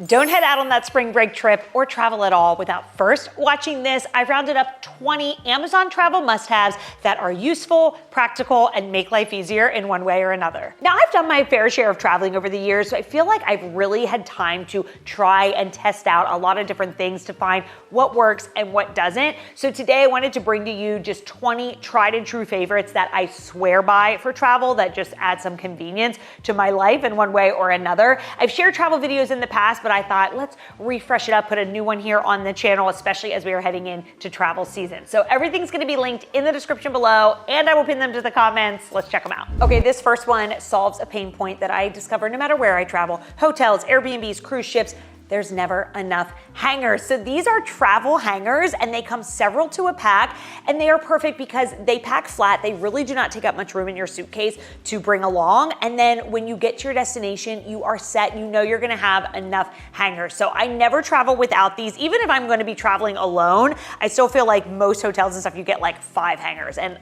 Don't head out on that spring break trip or travel at all without first watching this. I rounded up 20 Amazon travel must-haves that are useful, practical, and make life easier in one way or another. Now, I've done my fair share of traveling over the years, so I feel like I've really had time to try and test out a lot of different things to find what works and what doesn't. So today I wanted to bring to you just 20 tried and true favorites that I swear by for travel that just add some convenience to my life in one way or another. I've shared travel videos in the past, but I thought let's refresh it up, put a new one here on the channel, especially as we are heading into travel season. So everything's gonna be linked in the description below, and I will pin them to the comments. Let's check them out. Okay, this first one solves a pain point that I discover no matter where I travel. Hotels, Airbnbs, cruise ships, there's never enough hangers. So these are travel hangers, and they come several to a pack, and they are perfect because they pack flat. They really do not take up much room in your suitcase to bring along. And then when you get to your destination, you are set. You know you're gonna have enough hangers. So I never travel without these. Even if I'm gonna be traveling alone, I still feel like most hotels and stuff, you get like 5 hangers. And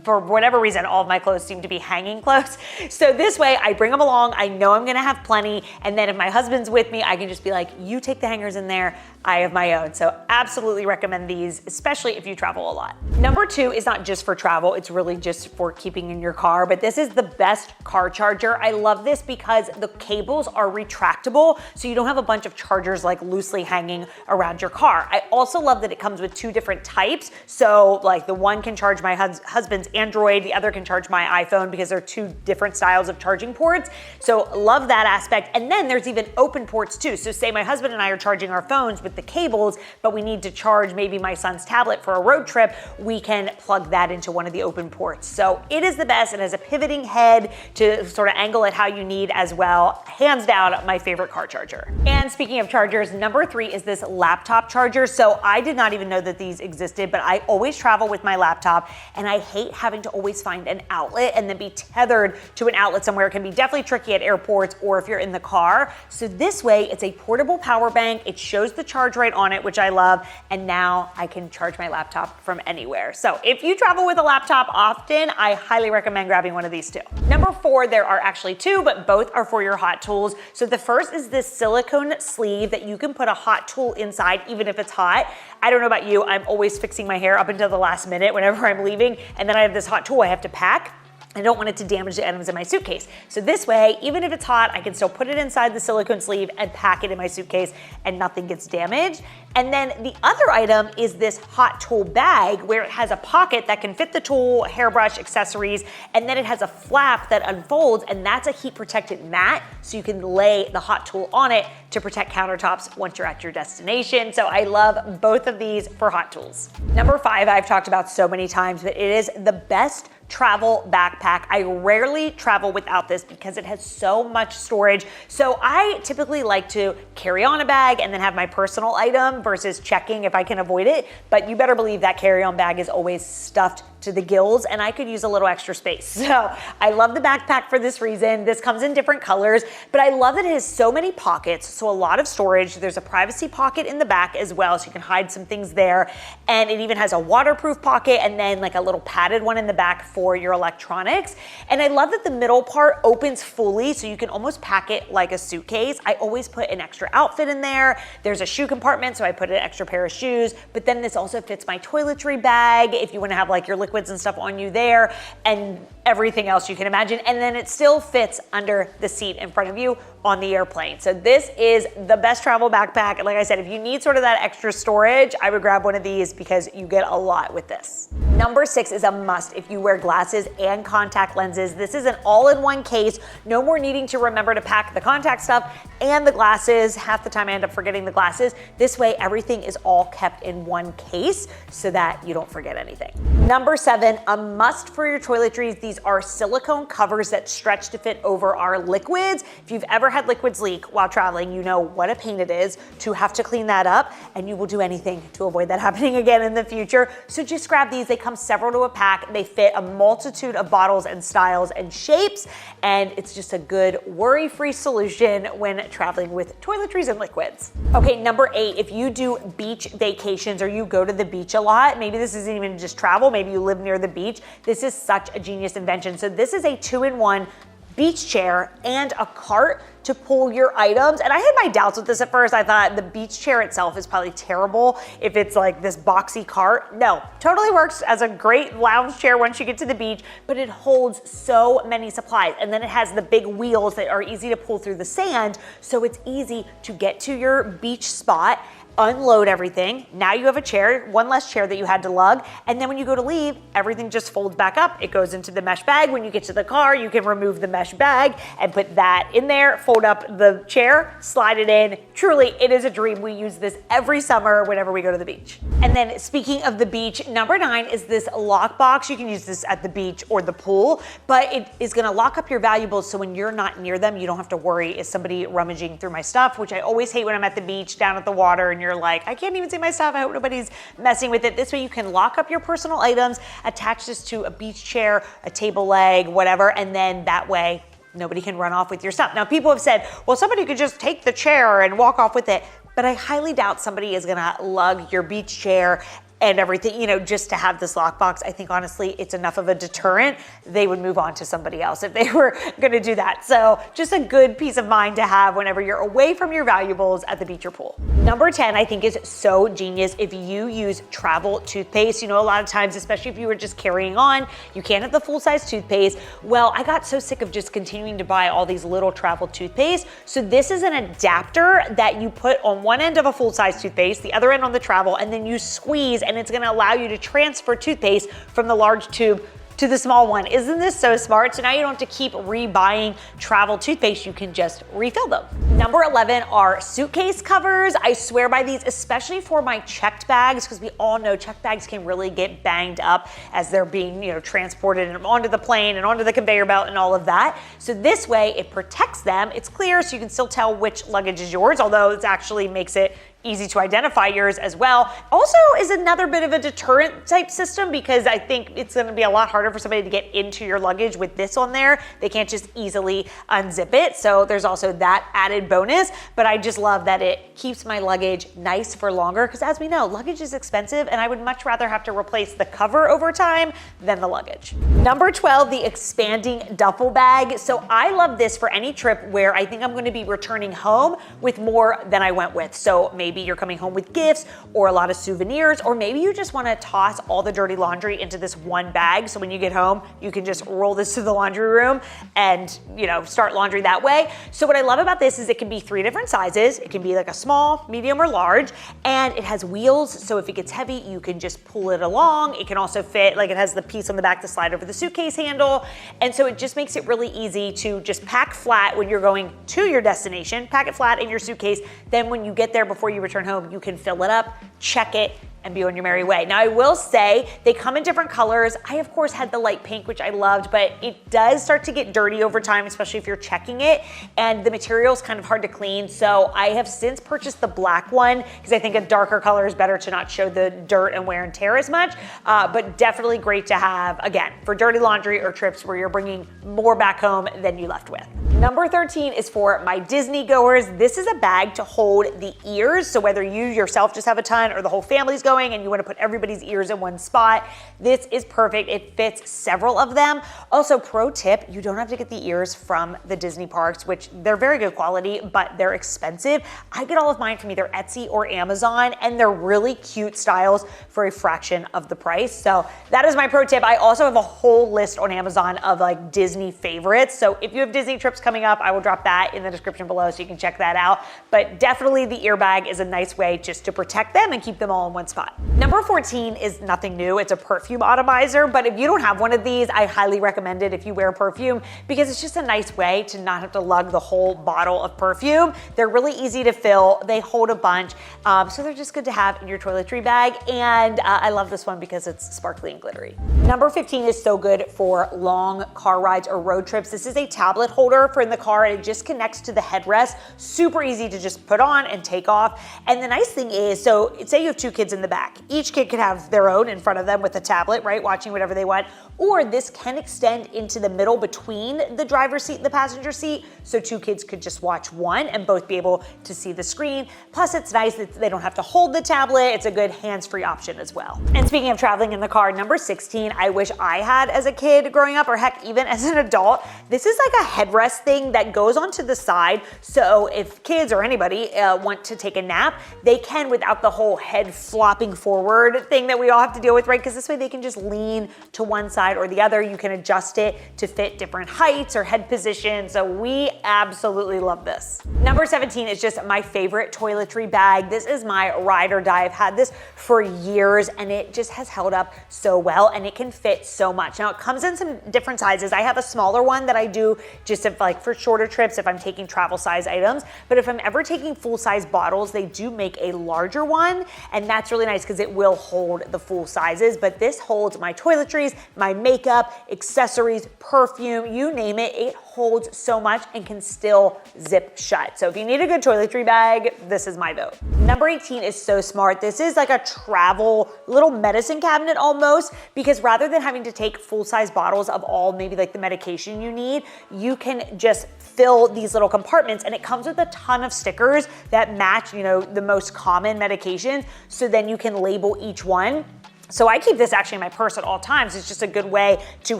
for whatever reason, all of my clothes seem to be hanging clothes. So this way I bring them along. I know I'm gonna have plenty. And then if my husband's with me, I can just be like, you take the hangers in there, I have my own. So absolutely recommend these, especially if you travel a lot. Number 2 is not just for travel. It's really just for keeping in your car, but this is the best car charger. I love this because the cables are retractable. So you don't have a bunch of chargers like loosely hanging around your car. I also love that it comes with 2 different types. So like the one can charge my husband's Android, the other can charge my iPhone because they're 2 different styles of charging ports. So love that aspect. And then there's even open ports too. So say my husband and I are charging our phones with the cables, but we need to charge maybe my son's tablet for a road trip, we can plug that into one of the open ports. So it is the best. It has a pivoting head to sort of angle it how you need as well. Hands down, my favorite car charger. And speaking of chargers, number 3 is this laptop charger. So I did not even know that these existed, but I always travel with my laptop, and I hate having to always find an outlet and then be tethered to an outlet somewhere. It can be definitely tricky at airports or if you're in the car. So this way, it's a portable power bank. It shows the charge right on it, which I love. And now I can charge my laptop from anywhere. So if you travel with a laptop often, I highly recommend grabbing one of these too. Number 4, there are actually 2, but both are for your hot tools. So the first is this silicone sleeve that you can put a hot tool inside, even if it's hot. I don't know about you, I'm always fixing my hair up until the last minute whenever I'm leaving. And then I have this hot tool I have to pack. I don't want it to damage the items in my suitcase. So this way, even if it's hot, I can still put it inside the silicone sleeve and pack it in my suitcase and nothing gets damaged. And then the other item is this hot tool bag where it has a pocket that can fit the tool, hairbrush, accessories, and then it has a flap that unfolds, and that's a heat protected mat. So you can lay the hot tool on it to protect countertops once you're at your destination. So I love both of these for hot tools. Number 5, I've talked about so many times, but it is the best travel backpack. I rarely travel without this because it has so much storage. So I typically like to carry on a bag and then have my personal item versus checking if I can avoid it. But you better believe that carry-on bag is always stuffed to the gills, and I could use a little extra space. So I love the backpack for this reason. This comes in different colors, but I love that it has so many pockets, so a lot of storage. There's a privacy pocket in the back as well, so you can hide some things there. And it even has a waterproof pocket and then like a little padded one in the back for your electronics. And I love that the middle part opens fully, so you can almost pack it like a suitcase. I always put an extra outfit in there. There's a shoe compartment, so I put an extra pair of shoes, but then this also fits my toiletry bag if you want to have like your liquids and stuff on you there, and everything else you can imagine. And then it still fits under the seat in front of you on the airplane. So this is the best travel backpack. And like I said, if you need sort of that extra storage, I would grab one of these because you get a lot with this. Number 6 is a must if you wear glasses and contact lenses. This is an all-in-one case. No more needing to remember to pack the contact stuff and the glasses. Half the time I end up forgetting the glasses. This way, everything is all kept in one case so that you don't forget anything. Number 7, a must for your toiletries. These are silicone covers that stretch to fit over our liquids. If you've ever had liquids leak while traveling, you know what a pain it is to have to clean that up, and you will do anything to avoid that happening again in the future. So just grab these. They come several to a pack. They fit a multitude of bottles and styles and shapes, and it's just a good worry-free solution when traveling with toiletries and liquids. Okay, number 8, if you do beach vacations or you go to the beach a lot, maybe this isn't even just travel, maybe you live near the beach, this is such a genius invention. So this is a 2-in-1 beach chair and a cart to pull your items. And I had my doubts with this at first. I thought the beach chair itself is probably terrible if it's like this boxy cart. No, totally works as a great lounge chair once you get to the beach, but it holds so many supplies. And then it has the big wheels that are easy to pull through the sand, so it's easy to get to your beach spot, unload everything. Now you have a chair, one less chair that you had to lug. And then when you go to leave, everything just folds back up. It goes into the mesh bag. When you get to the car, you can remove the mesh bag and put that in there, fold up the chair, slide it in. Truly, it is a dream. We use this every summer whenever we go to the beach. And then speaking of the beach, number 9 is this lock box. You can use this at the beach or the pool, but it is gonna lock up your valuables so when you're not near them, you don't have to worry, is somebody rummaging through my stuff, which I always hate when I'm at the beach, down at the water, and you're like, I can't even see my stuff. I hope nobody's messing with it. This way you can lock up your personal items, attach this to a beach chair, a table leg, whatever, and then that way nobody can run off with your stuff. Now people have said, well, somebody could just take the chair and walk off with it, but I highly doubt somebody is gonna lug your beach chair and everything, you know, just to have this lockbox. I think honestly, it's enough of a deterrent. They would move on to somebody else if they were gonna do that. So just a good peace of mind to have whenever you're away from your valuables at the beach or pool. Number 10, I think is so genius if you use travel toothpaste. You know, a lot of times, especially if you were just carrying on, you can't have the full-size toothpaste. Well, I got so sick of just continuing to buy all these little travel toothpaste. So this is an adapter that you put on one end of a full-size toothpaste, the other end on the travel, and then you squeeze, and it's gonna allow you to transfer toothpaste from the large tube to the small one. Isn't this so smart? So now you don't have to keep rebuying travel toothpaste, you can just refill them. Number 11 are suitcase covers. I swear by these, especially for my checked bags, because we all know checked bags can really get banged up as they're being, you know, transported onto the plane and onto the conveyor belt and all of that. So this way it protects them. It's clear so you can still tell which luggage is yours, although it actually makes it easy to identify yours as well. Also is another bit of a deterrent type system because I think it's gonna be a lot harder for somebody to get into your luggage with this on there. They can't just easily unzip it. So there's also that added bonus, but I just love that it keeps my luggage nice for longer because as we know, luggage is expensive and I would much rather have to replace the cover over time than the luggage. Number 12, the expanding duffel bag. So I love this for any trip where I think I'm gonna be returning home with more than I went with. So maybe you're coming home with gifts or a lot of souvenirs, or maybe you just wanna toss all the dirty laundry into this one bag. So when you get home, you can just roll this to the laundry room and, you know, start laundry that way. So what I love about this is it can be 3 different sizes. It can be like a small, medium, or large, and it has wheels. So if it gets heavy, you can just pull it along. It can also fit, like it has the piece on the back to slide over the suitcase handle. And so it just makes it really easy to just pack flat when you're going to your destination, pack it flat in your suitcase. Then when you get there before you return home, you can fill it up, check it, and be on your merry way. Now I will say they come in different colors. I of course had the light pink, which I loved, but it does start to get dirty over time, especially if you're checking it, and the material is kind of hard to clean. So I have since purchased the black one because I think a darker color is better to not show the dirt and wear and tear as much, but definitely great to have, again, for dirty laundry or trips where you're bringing more back home than you left with. Number 13 is for my Disney goers. This is a bag to hold the ears. So whether you yourself just have a ton or the whole family's going and you want to put everybody's ears in one spot, this is perfect. It fits several of them. Also, pro tip, you don't have to get the ears from the Disney parks, which they're very good quality, but they're expensive. I get all of mine from either Etsy or Amazon, and they're really cute styles for a fraction of the price. So that is my pro tip. I also have a whole list on Amazon of like Disney favorites. So if you have Disney trips coming up, I will drop that in the description below so you can check that out. But definitely the ear bag is a nice way just to protect them and keep them all in one spot. Number 14 is nothing new. It's a perfume atomizer, but if you don't have one of these, I highly recommend it if you wear perfume because it's just a nice way to not have to lug the whole bottle of perfume. They're really easy to fill. They hold a bunch, so they're just good to have in your toiletry bag. And I love this one because it's sparkly and glittery. Number 15 is so good for long car rides or road trips. This is a tablet holder for in the car, and it just connects to the headrest. Super easy to just put on and take off. And the nice thing is, so say you have 2 kids in the back. Each kid could have their own in front of them with a tablet, right? Watching whatever they want. Or this can extend into the middle between the driver's seat and the passenger seat. So 2 kids could just watch one and both be able to see the screen. Plus it's nice that they don't have to hold the tablet. It's a good hands-free option as well. And speaking of traveling in the car, number 16, I wish I had as a kid growing up, or heck, even as an adult. This is like a headrest thing that goes onto the side. So if kids or anybody want to take a nap, they can without the whole head flopping forward thing that we all have to deal with, right? Because this way they can just lean to one side or the other. You can adjust it to fit different heights or head positions. So we absolutely love this. Number 17 is just my favorite toiletry bag. This is my ride or die. I've had this for years and it just has held up so well and it can fit so much. Now it comes in some different sizes. I have a smaller one that I do just like for shorter trips if I'm taking travel size items. But if I'm ever taking full size bottles, they do make a larger one and that's really nice because it will hold the full sizes. But this holds my toiletries, my makeup, accessories, perfume, you name it. It holds so much and can still zip shut. So if you need a good toiletry bag, this is my vote. Number 18 is so smart. This is like a travel little medicine cabinet almost, because rather than having to take full-size bottles of all maybe like the medication you need, you can just fill these little compartments and it comes with a ton of stickers that match, you know, the most common medications. So then you can label each one. So I keep this actually in my purse at all times. It's just a good way to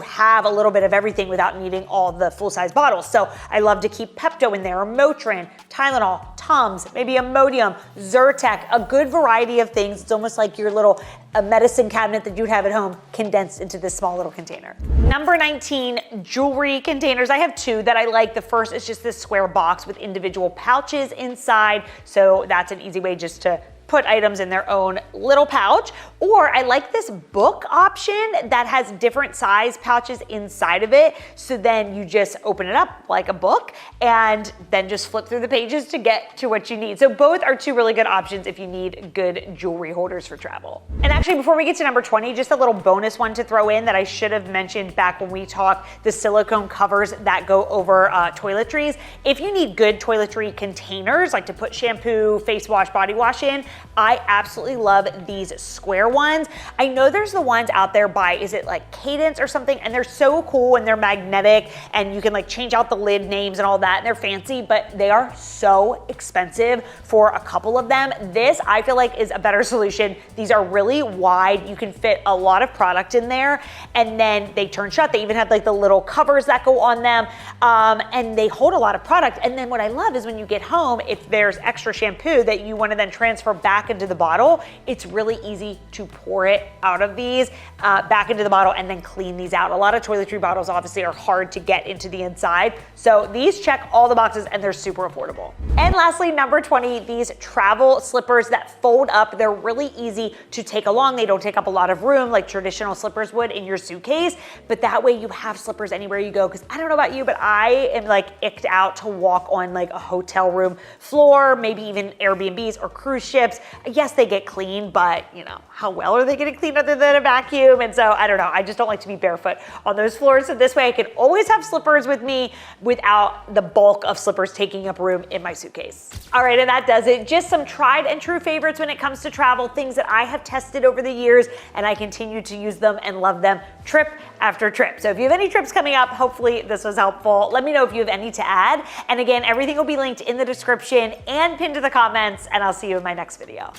have a little bit of everything without needing all the full-size bottles. So I love to keep Pepto in there, or Motrin, Tylenol, Tums, maybe Imodium, Zyrtec, a good variety of things. It's almost like your little medicine cabinet that you'd have at home condensed into this small little container. Number 19, jewelry containers. I have two that I like. The first is just this square box with individual pouches inside. So that's an easy way just to put items in their own little pouch. Or I like this book option that has different size pouches inside of it. So then you just open it up like a book and then just flip through the pages to get to what you need. So both are two really good options if you need good jewelry holders for travel. And actually, before we get to number 20, just a little bonus one to throw in that I should have mentioned back when we talked, the silicone covers that go over toiletries. If you need good toiletry containers, like to put shampoo, face wash, body wash in, I absolutely love these square ones. I know there's the ones out there by, is it like Cadence or something? And they're so cool and they're magnetic and you can like change out the lid names and all that and they're fancy, but they are so expensive for a couple of them. This I feel like is a better solution. These are really wide. You can fit a lot of product in there and then they turn shut. They even have like the little covers that go on them and they hold a lot of product. And then what I love is when you get home, if there's extra shampoo that you want to then transfer back into the bottle, it's really easy to pour it out of these back into the bottle and then clean these out. A lot of toiletry bottles obviously are hard to get into the inside. So these check all the boxes and they're super affordable. And lastly, number 20, these travel slippers that fold up. They're really easy to take along. They don't take up a lot of room like traditional slippers would in your suitcase, but that way you have slippers anywhere you go. Because I don't know about you, but I am like icked out to walk on like a hotel room floor, maybe even Airbnbs or cruise ships. Yes, they get clean, but you know, how well are they getting cleaned other than a vacuum? And so I don't know, I just don't like to be barefoot on those floors. So this way I can always have slippers with me without the bulk of slippers taking up room in my suitcase. All right, and that does it. Just some tried and true favorites when it comes to travel, things that I have tested over the years and I continue to use them and love them trip after trip. So if you have any trips coming up, hopefully this was helpful. Let me know if you have any to add. And again, everything will be linked in the description and pinned to the comments, and I'll see you in my next video.